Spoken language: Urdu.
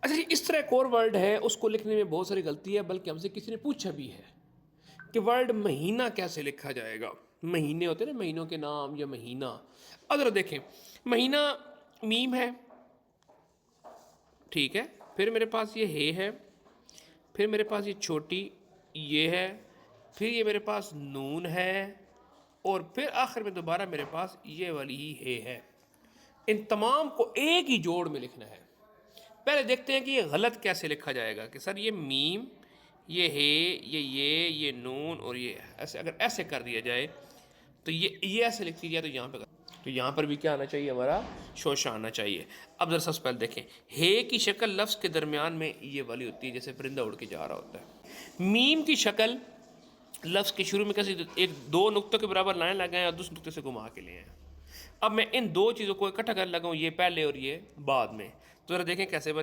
اچھا جی، اس طرح ایک اور ورڈ ہے، اس کو لکھنے میں بہت ساری غلطی ہے، بلکہ ہم سے کسی نے پوچھا بھی ہے کہ ورڈ مہینہ کیسے لکھا جائے گا. مہینے ہوتے ہیں نا، مہینوں کے نام یا مہینہ. ادھر دیکھیں، مہینہ میم ہے، ٹھیک ہے، پھر میرے پاس یہ ہے، پھر میرے پاس یہ چھوٹی یہ ہے، پھر یہ میرے پاس نون ہے، اور پھر آخر میں دوبارہ میرے پاس یہ والی ہی ہے. ان تمام کو ایک ہی جوڑ میں لکھنا ہے. پہلے دیکھتے ہیں کہ یہ غلط کیسے لکھا جائے گا، کہ سر یہ میم، یہ ہے، یہ نون، اور یہ ایسے اگر ایسے کر دیا جائے تو یہ ایسے لکھ دیا جائے تو یہاں پر بھی کیا آنا چاہیے، ہمارا شوشہ آنا چاہیے. اب ذرا سب سے پہلے دیکھیں، ہے کی شکل لفظ کے درمیان میں یہ والی ہوتی ہے، جیسے پرندہ اڑ کے جا رہا ہوتا ہے. میم کی شکل لفظ کے شروع میں کیسے، ایک دو نقطوں کے برابر لائن لگائیں اور دوسرے نقطے سے گھما کے لے آئیں. اب میں ان دو چیزوں کو اکٹھا کر لگاؤں، یہ پہلے اور یہ بعد میں، تو ذرا دیکھیں کیسے